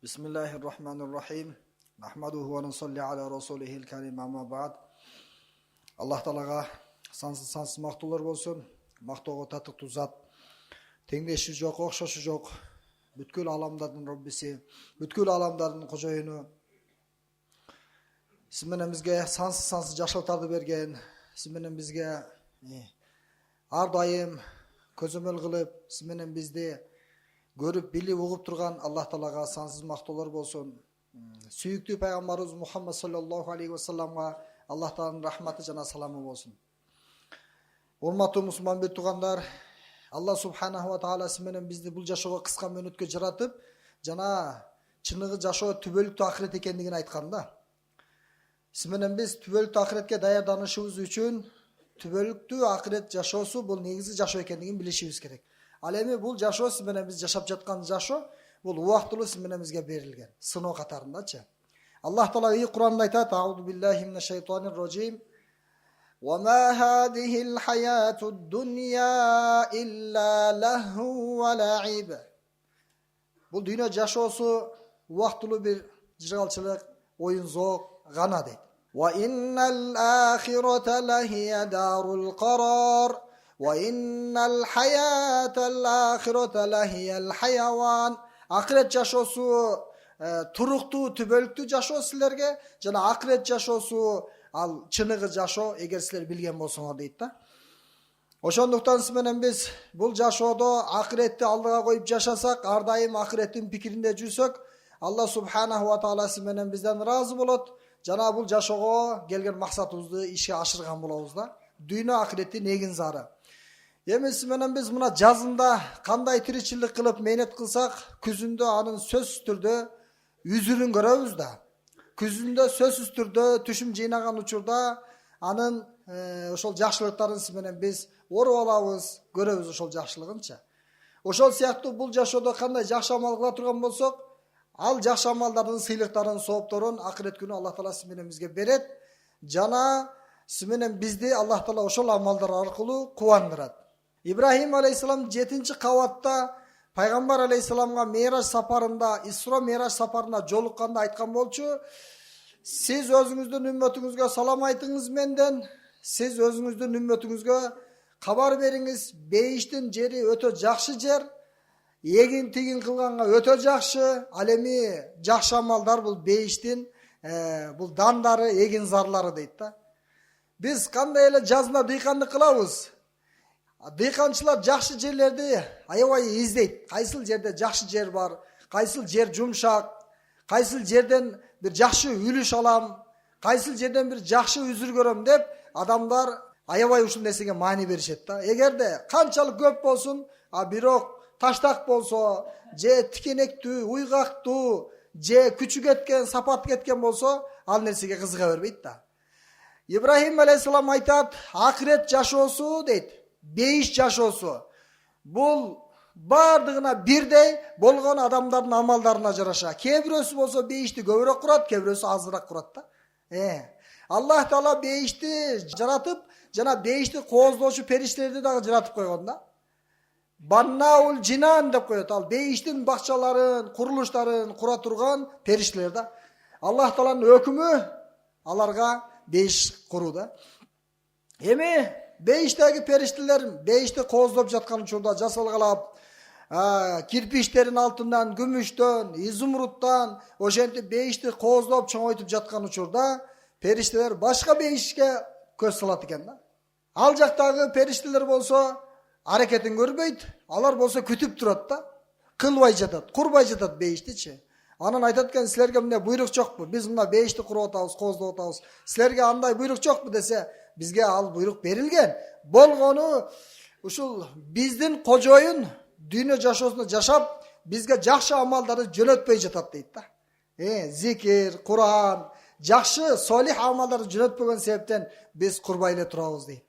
Bismillahirrahmanirrahim. Nahmaduhu ve nusalli ala rasulihil kerim amma ba'd. Allah Taalaga sansız maqtullar bolsun. Maqtooga tatыктуу zat. Теңдеши жок, окшошу жок. Бүткүл аламдардын Роббиси, бүткүл аламдардын кожоюну. Сиз менен бизге сансыз жашоотарды берген, сиз менен бизге ар дайым көзөмөл кылып, сиз менен бизди görüp bilip угуп турган Аллах Таалага сансыз мактоолор болсун. Сүйүктүү пайгамбарыбыз Мухаммад саллаллаху алейхи ва салламга Аллах Тааланын рахматы жана саламы болсун. Урматтуу мусулман бир туугандар, Аллах субханаху ва таала сиз менен бизди бул жашоого кыска мөөнөткө жаратып, жана чыныгы жашоо түбөлүктүү акырет экендигин айткан да. Сиз менен биз түбөлүктүү акыретке даярданышыбыз үчүн түбөлүктүү акырет жашоосу бул негизи жашоо экендигин билишибиз керек. Ал эми бул жашоо сиз менен биз жашап жаткан жашоо бул убактылуу сиз менен бизге берилген сыноо катарындачы. Аллах Таала и Кур'анда айтат: "Аузу биллахи минаш шайтанир раджим. Ва ма хадихил хаятуд дунья илля лаху ва лаиб." Бул дүйнө жашоосу убактылуу бир жыргалчылык, оюн зоок гана дейт. Ва иннал ахирата лахия дарул карар. وَإِنَّ الْحَيَاةَ الْآخِرَةَ لَهِيَ الْحَيَوَانِ. Акырет жашоосу туруктуу, түбөлүктүү жашоо силерге, жана акырет жашоосу ал чыныгы жашоо, эгер силер билген болсоңор дейт да. Ошондуктан сиз менен биз бул жашоодо акыретти алдыга коюп жашасак, ар дайым акыреттин пикиринде жүрсөк, Аллах субханаху ва таала сиз менен бизден ыраазы болот, жана бул жашоого келген максатыбызды ишке ашырган болобуз да. Дүйнө акыреттин эгин зары. Эми сиз менен биз мына жазында кандай тиричилик кылып мээнет кылсак, күзүндө анын сөзсүз түрдө үзүрүн көрөбүз да. Күзүндө сөзсүз түрдө түшүм жыйнаган учурда анын ошол жакшылыктарын сиз менен биз оруп алабыз, көрөбүз ошол жакшылыгынчы. Ошол сыяктуу бул жашоодо кандай жакшы амал кыла турган болсок, ал жакшы амалдардын сыйлыктарын, соопторун акырет күнү Аллах Таала сиз менен бизге берет, жана сиз менен бизди Аллах Таала ошол амалдар аркылуу кубандырат. Ибрахим алейхиссалам 7-кабатта пайгамбар алейхиссаламга Мираж сапарында, Исра Мираж сапарына жолукканда айткан болчу: "Сиз өзүңүздүн үммөтүңүзгө салам айтыңыз менден, сиз өзүңүздүн үммөтүңүзгө кабар бериңиз, бейиштин жери өтө жакшы жер, эгин тигин кылганга өтө жакшы, ал эми жакшы амалдар бул бейиштин бул дандары, эгин зарлары" дейт да. Биз кандай эле жазында дыйкандык кылабыз? Дыйканчылар жакшы жерлерди аябай издейт. Кайсыл жерде жакшы жер бар, кайсыл жер жумшак, кайсыл жерден бир жакшы үлүш алам, кайсыл жерден бир жакшы үзүр көрөм деп адамдар аябай ушул нерсеге маани беришет да. Эгерде канчалык көп болсун, бирок таштак болсо, же тикенектүү, уйгактуу, же күчү кеткен, сапаты кеткен болсо, ал нерсеге кызыга бербейт да. Ибрахим алейхиссалам айтат: "Акырет жашоосу" дейт. Бейиш жашоосу бул бардыгына бирдей болгон адамдардын амалдарына жараша. Кээ бирөөсү болсо бейишти көбүрөөк курат, кээ бирөөсү азыраак курат да. Аллах Таала бейишти жаратып, жана бейишти кооздоочу периштелерди дагы жаратып койгон да. Баннаул жинан деп коет. Ал бейиштин бакчаларын, курулуштарын кура турган периштелер да. Аллах Тааланын өкүмү аларга бейиш куруу да. Эми бейиштеги периштелер бейишти кооздоп жаткан учурда жасалгалап, кирпичтерин алтындан, күмүштөн, изумруттан ошентип бейишти кооздоп чоңойтуп жаткан учурда периштелер башка бейишке көз салат экен да. Ал жактагы периштелер болсо аракетин көрбөйт, алар болсо күтүп турат да. Кылбай жатат, курбай жатат бейиштичи. Анан айтат экен: "Силерге эмне буйрук жокпу? Биз мына бейишти куруп атабыз, кооздоп атабыз. Силерге андай буйрук жокпу?" десе, бизге ал буйрук берилген. Болгону ушул биздин кожоюн дүйнө жашоосунда жашап, бизге жакшы амалдарды жөнөтпөй жатат дейт да. Зикир, Кур'ан, жакшы, солих амалдарды жөнөтпөгөн себептен биз курбай эле турабыз дейт.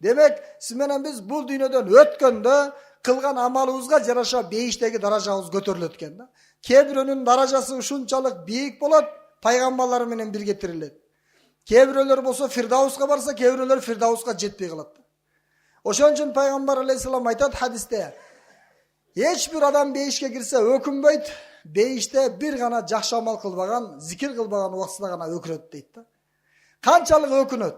Демек, сиз менен биз бул дүйнөдөн өткөндө кылган амалыбызга жараша бейиштеги даражабыз көтөрүлөт экен да. Кээ бирөөнүн даражасы ушунчалык бийик болот, пайгамбарлар менен бирге тирилет. Кээ бирөөлөр болсо Фирдауска барса, кээ бирөөлөр Фирдауска жетпей калат. Ошон үчүн пайгамбар алейхиссалам айтат хадисте: "Эч бир адам бейишке кирсе өкүнбөйт, бейиште бир гана жакшы амал кылбаган, зикир кылбаган убактысында гана өкүнөт дейт да. Канчалык өкүнөт?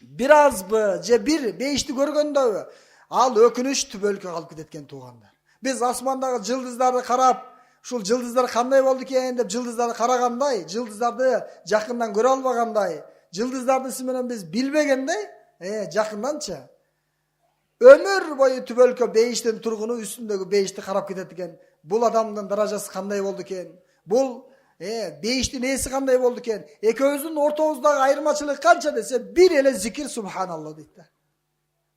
Бир азбы же бир бейишти көргөндөгү ал өкүнүч түбөлүккө калып кетет экен туугандар. Биз асмандагы жылдыздарды карап, ушул жылдыздар кандай болду экен деп жылдыздарды карагандай, жылдыздарды жакындан көрө албагандай, жылдыздарды сиз менен биз билбегендей, жакынданчы өмүр бою түбөлүккө бейиштин тургуну үстүндөгү бейишти карап кетет экен. Бул адамдын даражасы кандай болду экен? Бул бейиштин ээси кандай болду экен? Экөөбүздүн ортобуздагы айырмачылык канча десе, бир эле зикир субханалла дейт да.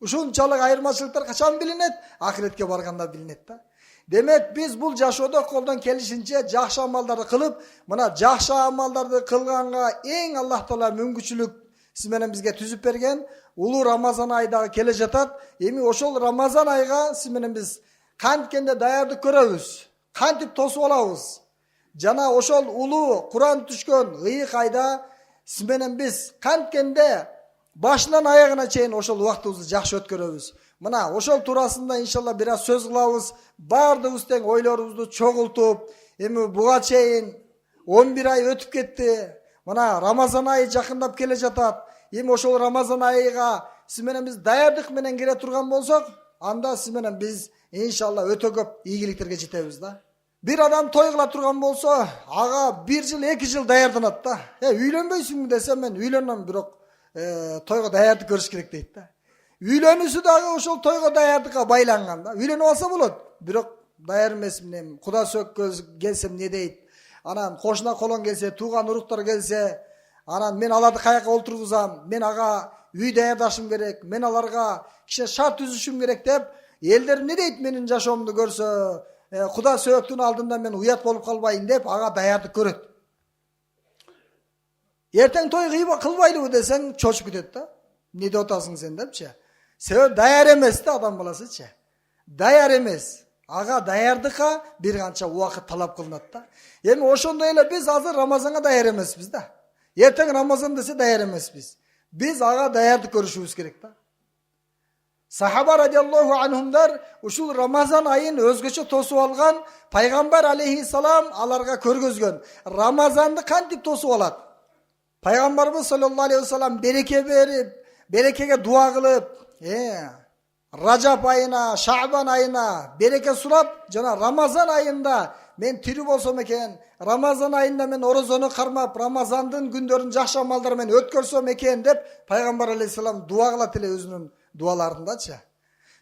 Ушунчалык айырмачылыктар качан билинет? Ахиретке барганда билинет да. Демек биз бул жашоодо колдон келишинче жакшы амалдарды кылып, мына жакшы амалдарды кылганга эң Аллах Таала мүмкүнчүлүк сиз менен бизге түзүп берген. Улуу Рамазан айы дагы келе жатат. Эми ошол Рамазан айга сиз менен биз канткенде даярдык көрөбүз, кантип тосуп алабыз. Жана ошол улуу Куран түшкөн ыйык айда сиз менен биз канткенде башынан аягына чейин ошол убактыбызды жакшы өткөрөбүз. Мына ошол туурасында иншалла бир аз сөз кылабыз. Баардыгыбыз тең ойлорубузду чогултуп, эми буга чейин 11 ай өтүп кетти. Мына Рамазан айы жакындап келе жатат. Эми ошол Рамазан айыга сиз менен биз даярдык менен кире турган болсок, анда сиз менен биз иншалла өтө көп ийгиликтерге жетебиз да. Бир адам той кыла турган болсо, ага 1 жыл, 2 жыл даярданат да. Үйлөнбөйсүңбү десем, мен үйлөнөм, бирок тойго даярдык көрүш керек дейт да. Үйлөнүүсү дагы ошол тойго даярдыкка байланган да. Үйлөнүп алса болот, бирок даяр эмесмин, Куда сөккө келсем не дейт? Анан кошуна колон келсе, тууган уруктар келсе, анан мен аларды каяка олтургузам, мен ага үй даярдашым керек, мен аларга кичине шарт түзүшүм керек деп, элдер не дейт менин жашоомду көрсө, Куда сөөктүн алдында мен уят болуп калбайын деп ага даярдык көрөт. Эртең той кылбайлыбы десең, чочуп кетет да. Не деп атасың сен депчи. Себеп даяр эмес да адам баласычы. Даяр эмес. Ага даярдыкка бир канча убакыт талап кылынат да. Эми ошондой эле биз азыр Рамазанга даяр эмеспиз да. Эртең Рамазан десе даяр эмеспиз. Биз ага даярдык көрүшүбүз керек да. Сахаба радиаллаху анхумдар ушул Рамазан айын өзгөчө тосуп алган, пайгамбар алейхиссалам аларга көргөзгөн. Рамазанды кантип тосуп алат? Пайгамбарыбыз саллаллаху алейхи вассалам береке берип, берекеге дуа кылып, Ражап айына, Шаабан айына береке сурап, жана Рамазан айында мен тирүү болсом экен, Рамазан айында мен орозону кармап, Рамазандын күндөрүн жакшы амалдар менен өткөрсөм экен деп пайгамбар алейхиссалам дуа кылат эле өзүнүн дуаларындачы.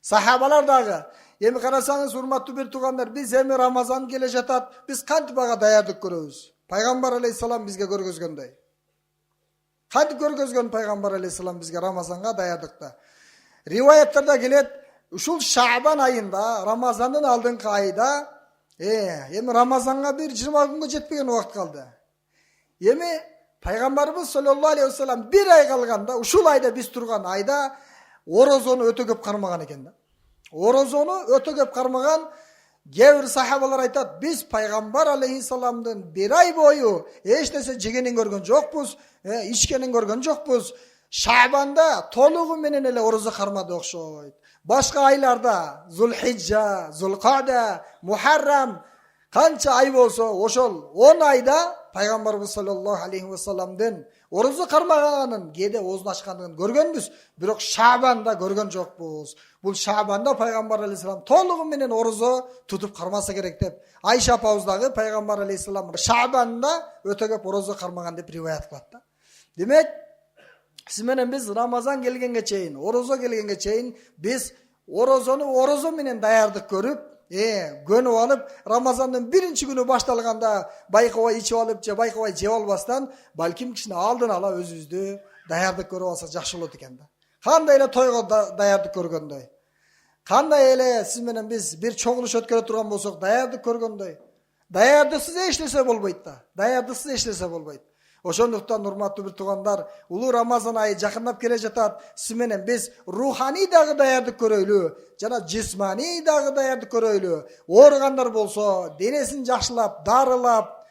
Сахабалар дагы, эми карасаңыз урматтуу бир туугандар, биз эми Рамазан келе жатат, биз кантип ага даярдык көрөбүз? Пайгамбар алейхиссалам бизге көргөзгөндөй. Кантип көргөзгөн пайгамбар алейхиссалам бизге Рамазанга даярдыкты? Риваяттарда келет, ушул Шаабан айында, Рамазандын алдыңкы айда, эми Рамазанга бир 20 күнгө жетпеген убакыт калды. Эми пайгамбарыбыз саллаллаху алейхи вассалам бир ай калганда, ушул айда биз турган айда орозону өтө көп кармаган экен да. Орозону өтө көп кармаган. Кээ бир сахабалар айтат, биз пайгамбар алейхиссаламдын бир ай бою эч нерсе жегенин көргөн жокпуз, ичкенин көргөн жокпуз. Шаабанда толугу менен эле орозо кармады окшойт. Башка айларда Зулхиджа, Зулкада, Мухаррам канча ай болсо, ошол 10 айда пайгамбарыбыз саллаллаху алейхи вассаламдын орозо кармаганын, кээде оозун ачкандыгын көргөнбүз, бирок Шаабанда көргөн жокпуз. Бул Шаабанда пайгамбар алейхиссалам толугу менен орозо тутуп кармаса керек деп, Айша апабыз дагы пайгамбар алейхиссалам Шаабанда өтө көп орозо кармаган деп риваят кылат да. Демек, сиз менен биз Рамазан келгенге чейин, орозо келгенге чейин биз орозону орозо менен даярдык көрүп, көнүп алып, Рамазандын биринчи күнү башталганда байкабай ичип алып же байкабай жеп албастан, балким кичине алдын ала өзүбүздү даярдык көрүп алсак жакшы болот экен да. Кандай эле тойго даярдык көргөндөй. Кандай эле сиз менен биз бир чогулуш өткөрө турган болсок даярдык көргөндөй. Даярдыксыз эч нерсе болбойт да. Даярдыксыз эч нерсе болбойт. Ошондуктан урматтуу бир туугандар, улуу Рамазан айы жакындап келе жатат. Сиз менен биз руханий дагы даярдык көрөйлү, жана жисманий дагы даярдык көрөйлү. Ооругандар болсо, денесин жакшылап, дарылап,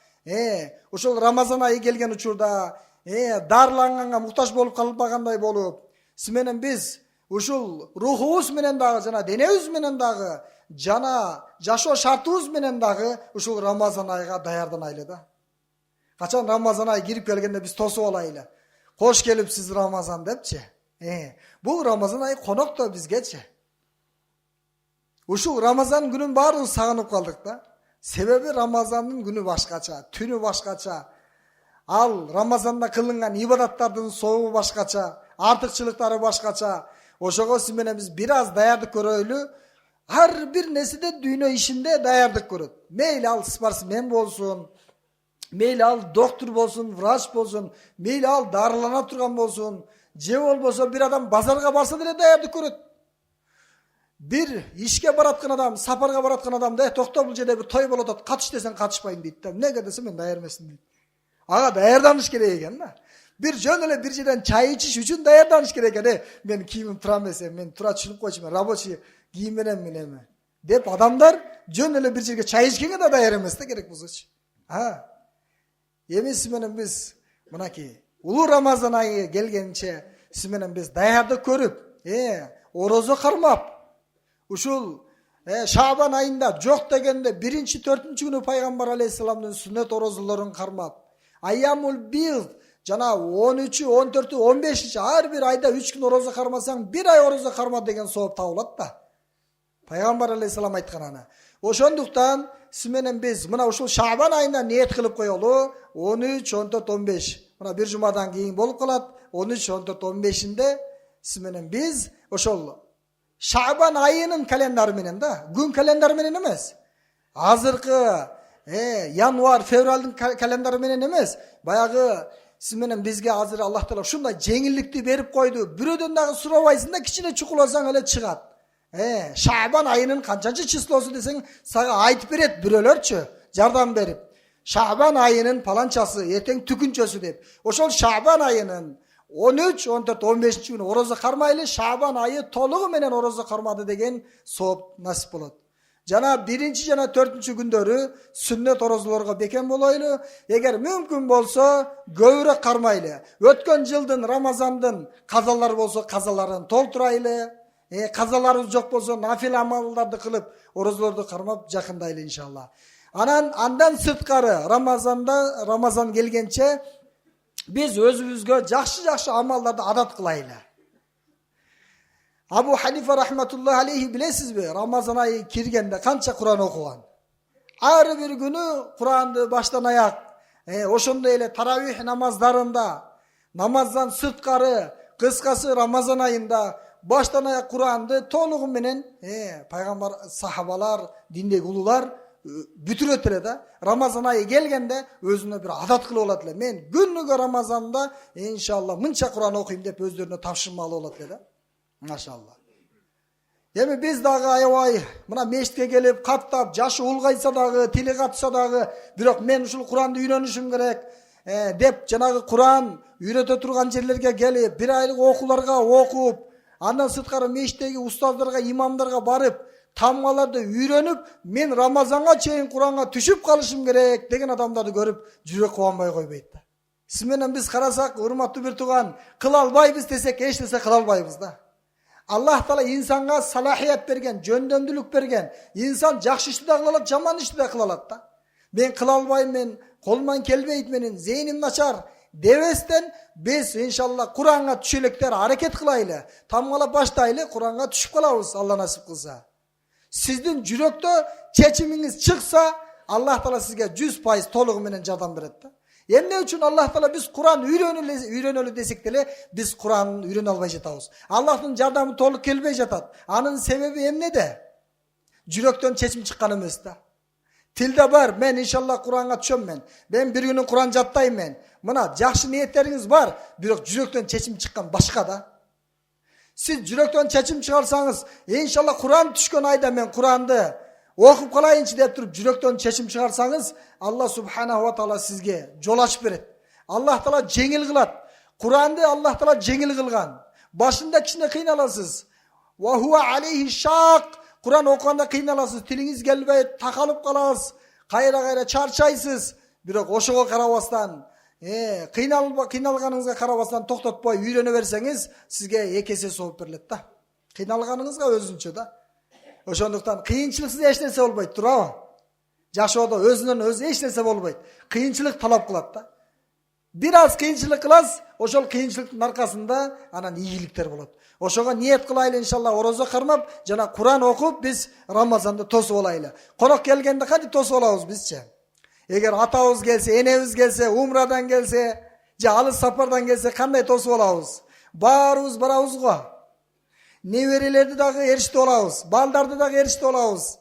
ошол Рамазан айы келген учурда, дарыланганга муктаж болуп калбагандай болуп, сиз менен биз ушул рухубуз менен дагы жана денебиз менен дагы жана жашоо шартыбыз менен дагы ушул Рамазан айга даярданайлы да. Качан Рамазан ай кирип келгенде биз тосуп алайлы. Кош келипсиз Рамазан депчи. Бул Рамазан ай конок да бизгечи. Ушул Рамазан күнүн баарын сагынып калдык да. Себеби Рамазандын күнү башкача, түнү башкача. Ал Рамазанда кылынган ибадаттардын сообу башкача, артыкчылыктары башкача. Ошого сиз менен биз бир аз даярдык көрөйлү. Ар бир нерседе дүйнө ишинде даярдык көрөт. Мейли ал спортсмен болсун, мейли ал доктор болсун, врач болсун, мейли ал дарылана турган болсун, же болбосо бир адам базарга барса деле даярдык көрөт. Bir işke baratkın adam, saparga baratkın adam da tokto bul жерде bir toy болот атат, катыш десең катышпайм дейт да. Эмнеге десе мен даяр эмесмин дейт. Ага даярданыш керек экен да. Bir жөн эле bir жерден чай ичиш үчүн даярданыш керек экен. Мен кийимим тура эмес, мен тура түшүнүп койчу, мен рабочий кийим менен мен эме деп адамдар жөн эле bir жерге чай ичкенге да даяр эмес да керек болсочу. Эми сиз менен биз мынакей улуу Рамазан айы келгенче сиз менен биз даярдык көрүп, орозо кармап ушул Шабан айында жок дегенде 1-4 күнү пайгамбар алейхисаламдын сүннөт орозолорун кармап, Айямул Бил жана 13, 14, 15 ар бир айда 3 күн орозо кармасаң, 1 ай орозо карма деген сооп табылат да. Пайгамбар алейхисалам айткан аны. Ошондуктан сиз менен биз мына ушул Шабан айында ниет кылып коелу. 13, 14, 15. Мына бир жумадан кийин болуп калат. 13, 14, 15-inde сиз менен биз ошол Şaban ayının kalenderi менен да, gün kalenderi менен эмес. Азыркы январ, февралдын kalenderi менен эмес. Баягы сиз менен бизге азыр Аллах Таала ушундай жеңилдикти берип койду. Бирөөдөн дагы сурабайсың да, кичине чукуласаң эле чыгат. Шабан айынын канчанчы числосу десең, сага айтып берет бирөөлөрчү, жардам берип. Шабан айынын паланчасы, эртең түкүнчөсү деп. Ошол Шабан айынын 13, 14, 15 күнү орозо кармайлы, Шабан айы толугу менен орозо кармады деген сооп насип болот. Жана 1 жана 4 күндөрү сүннөт орозолорго бекем болойлу. Эгер мүмкүн болсо көбүрөөк кармайлы. Өткөн жылдын Рамазандын казалары болсо казаларын толтурайлы. Казаларыбыз жок болсо нафил амалдарды кылып орозолорду кармап жакындайлы иншалла. Андан сырткары Рамазан келгенче biz özümüzge жақшы амалдарды адат кылайлы. Абу Ханифа рахматуллахи алейхи билесиз бе? Рамазан айы киргенде канча Куран окуган. Ар бир күнү Куранды баштан аяк, ошондой эле таравих намаздарында, намаздан сырткары, кыскасы Рамазан айында баштан аяк Куранды толугу менен пайгамбар, сахабалар, диндеги улуулар бүтүрөт эле да. Рамазан айы келгенде өзүнө бир адат кылып алат эле. Мен күнүгө Рамазанда иншалла мынча Куран окуйм деп өздөрүнө тапшырма алып алат эле да. Машалла. Эми биз дагы аябай мына мешитке келип каттап, жашы улгайса дагы, тили катса дагы, бирок мен ушул Куранды үйрөнүшүм керек деп жанагы Куран үйрөтө турган жерлерге келип, бир айлык окууларга окуп, андан сырткары мешиттеги устаздарга, имамдарга барып, тамгаларды үйрөнүп, мен Рамазанга чейин Куранга түшүп калышым керек деген адамдарды көрүп, жүрөк кубанбай койбойт да. Сиз менен биз карасак, урматтуу бир тууган, кыла албайбыз десек, эч нерсе кыла албайбыз да. Аллах Таала инсанга салахият берген, жөндөмдүүлүк берген. Инсан жакшы ишти да кыла алат, жаман ишти да кыла алат да. Мен кыла албайм, мен колуман келбейт, менин зейним начар дебестен биз иншалла Куранга түшөлөктөр аракет кылайлы. Тамгалап баштайлы, Куранга түшүп калабыз, Алла насип кылса. Сиздин жүрөктө чечимиңиз чыкса, Аллах Таала сизге 100% толугу менен жардам берет да. Эмне үчүн Аллах Таала биз Куран үйрөнөлү десек деле, биз Куран үйрөнө албай жатабыз. Аллахтын жардамы толук келбей жатат. Анын себеби эмнеде? Жүрөктөн чечим чыккан эмес да. Тилде бар, мен иншалла Куранга түшөм мен. Мен бир күнү Куран жаттайм мен. Мына жакшы ниеттериңиз бар, бирок жүрөктөн чечим чыккан башка да. Siz жүрөктөн чечим чыгарсаңыз, иншалла Куран түшкөн айда мен Куранды окуп калайынчы деп туруп жүрөктөн чечим чыгарсаңыз, Алла субханаху ва таала сизге жол ачып берет. Аллах Таала жеңил кылат. Куранды Аллах Таала жеңил кылган. Башында кичине кыйналасыз. Ва хуа алейхи шак. Куран окуганда кыйналасыз, тилиңиз келбейт, такалып каласыз, кайра чарчайсыз. Бирок ошого карабастан, кыйналганыңызга карабастан токтотпой үйрөнө берсеңиз, сизге 2 эсе сооп берилет да. Кыйналганыңызга өзүнчө да. Ошондуктан кыйынчылыксыз эч нерсе болбойт, туурабы? Жашоодо өзүнөн өзү эч нерсе болбойт. Кыйынчылык талап кылат да. Бир аз кыйынчылык кыласыз, ошол кыйынчылыктын аркасында анан ийгиликтер болот. Ошого ниет кылайлы иншалла, орозо кармап жана Куран окуп биз Рамазанды тосуп алайлы. Конок келгенде кантип тосуп алабыз бизчи? Эгер атабыз келсе, энебиз келсе, умрадан келсе, же алыс сапардан келсе кандай тосуп алабыз? Баарыбыз барабыз го. Неберелерди дагы эрişтип алабыз, балдарды дагы эрişтип алабыз.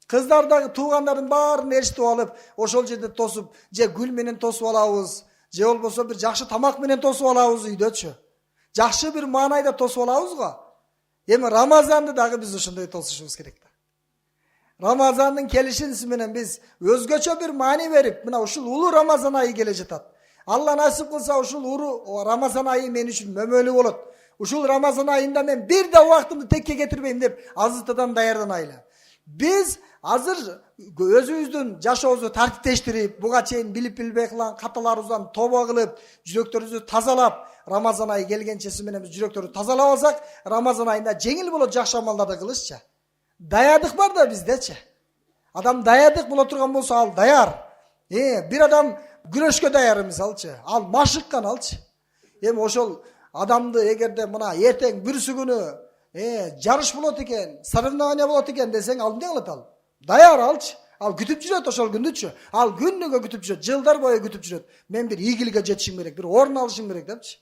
Кыздар дагы туугандардын баарын эрişтип алып, ошол жерде тосуп, же гүл менен тосуп алабыз, же болбосо бир жакшы тамак менен тосуп алабыз үйдөчү. Жакшы бир маанайда тосуп алабыз го. Эми Рамазанды дагы биз ошондой тосушубуз керек да. Рамазандын келишинси менен биз өзгөчө бир маани берип, мына ушул улуу Рамазан айы келе жатат. Алла насип кылса ушул улуу Рамазан айы мен үчүн мөмөлүү болот. Ушул Рамазан айында мен бир да убактымды текке кетирбейм деп азыртадан даярданайлы. Биз азыр өзүбүздүн жашообузду тартиптештирип, буга чейин билип билбей кылган каталарыбыздан тобо кылып, жүрөктөрүбүздү тазалап, Рамазан айы келгенчеси менен биз жүрөктөрдү тазалап алсак, Рамазан айында жеңил болот жакшы амалдарды кылышчы. Даярдык бар да биздечи. Адам даярдык боло турган болсо ал даяр. Бир адам күрөшкө даяр мисалчы, ал машыккан алчы. Эми ошол адамды эгерде мына эртең бүрсү күнү жарыш болот экен, соревнование болот экен десең, ал эмне кылат ал? Даяр алчы. Ал күтүп жүрөт ошол күндүчү. Ал күнүгө күтүп жүрөт, жылдар бою күтүп жүрөт. Мен бир ийгиликке жетишим керек, бир орун алышым керек депчи.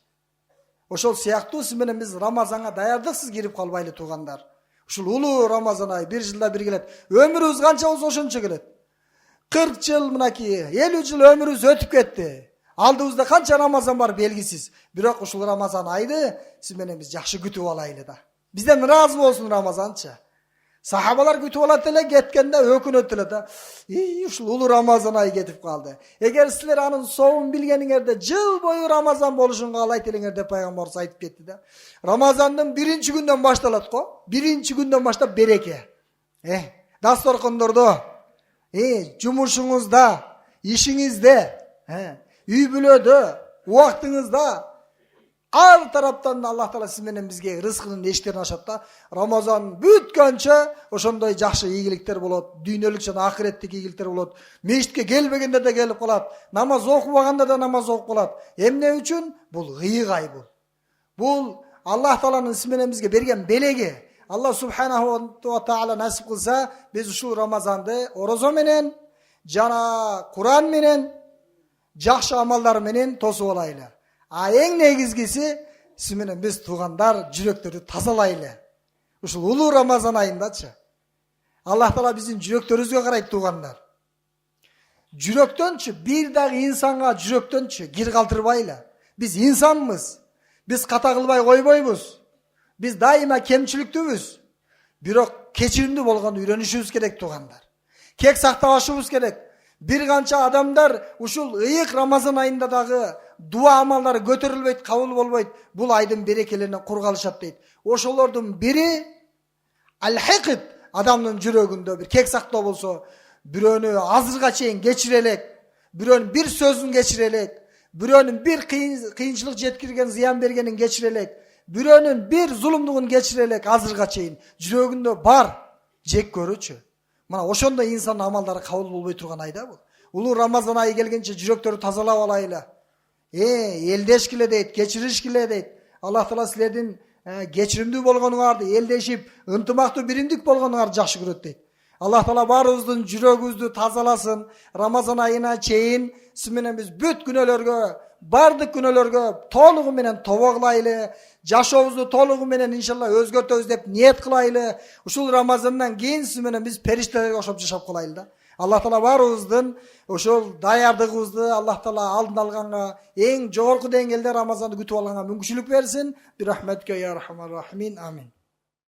Ошол сыяктуу сиз менен биз Рамазанга даярдыксыз кирип калбайлы туугандар. Ушул улуу Рамазан айы бир жылда бир келет. Өмүрүбүз канча болсо ошончо келет. 40 жыл мынакей, 50 жыл өмүрүбүз өтүп кетти. Алдыбызда канча Рамазан бар белгисиз. Бирок ушул Рамазан айды сиз менен биз жакшы күтүп алайлы да. Бизден ыраазы болсун Рамазанчы. Сахабалар күтүп алат эле, кеткенде өкүнөт эле да. Ушул улуу Рамазан айы кетип калды. Эгер силер анын соогун билгениңерде жыл бою Рамазан болушун каалайт элеңер деп пайгамбарыбыз айтып кетти да. Рамазандын биринчи күндөн башталат го. Биринчи күндөн баштап береке. Дасторкондордо, жумушуңузда, ишиңизде, үй бүлөдө, убактыңызда ар тараптан Аллах Таала сиз менен бизге рызкынын эшиктерин ачат да. Рамазан бүткөнчө ошондой жакшы ийгиликтер болот, дүйнөлүк жана ахиреттик ийгиликтер болот. Мешитке келбегенде да келип калат, намаз окубаганда да намаз окуп калат. Эмне үчүн? Бул ыйык ай бул. Бул Аллах Тааланын сиз менен бизге берген белеги. Алла субханаху ва таала насип кылса, биз ушул Рамазанды орозо менен жана Куран менен жакшы амалдар менен тосуп алайлы. Эң негизгиси сиз менен биз туугандар жүрөктөрдү тазалайлы. Ушул улуу Рамазан айындачы. Аллах Таала биздин жүрөктөрүбүзгө карайт туугандар. Жүрөктөнчү, бир дагы инсанга жүрөктөнчү кир калтырбайлы. Биз инсанбыз. Биз ката кылбай койбойбуз. Биз дайыма кемчиликтүүбүз. Бирок кечиримдүү болгонду үйрөнүшүбүз керек туугандар. Кек сактабашыбыз керек. Бир канча адамдар ушул ыйык Рамазан айында дагы дуа амалдары көтөрүлбөйт, кабыл болбойт. Бул айдын берекелерине кур калышат дейт. Ошолордун бири ал-хикд, адамдын жүрөгүндө бир кек сактоо болсо, бирөөнү азырга чейин кечире элек, бирөөнүн бир сөзүн кечире элек, бирөөнүн бир кыйынчылык жеткирген, зыян бергенин кечире элек, бирөөнүн бир зулумдугун кечире элек азырга чейин жүрөгүндө бар жек көрүүчү. Мына ошондой инсандын амалдары кабыл болбой турган айда бул. Улуу Рамазан айы келгенче жүрөктөрү тазалап алайлы. Элдешкиле дейт, кечиришкиле дейт. Аллах Таала силердин кечиримдүү болгонуңарды, элдешип, ынтымактуу биримдик болгонуңарды жакшы көрөт дейт. Аллах Таала баарыбыздын жүрөгүбүздү тазаласын. Рамазан айына чейин сиз менен биз бүт күнөөлөргө, бардык күнөөлөргө толугу менен тобо кылайлы. Жашообузду толугу менен иншалла өзгөртөбүз деп ниет кылайлы. Ушул Рамазандан кийин сиз менен биз периштелерге окшоп жашап калайлы да. Аллах Таала баарыбыздын ошол даярдыгыбызды Аллах Таала алдын алганга, эң жогорку деңгээлде Рамазанды күтүп алганга мүмкүнчүлүк берсин. Бирахматка я архамар рахимин. Амин.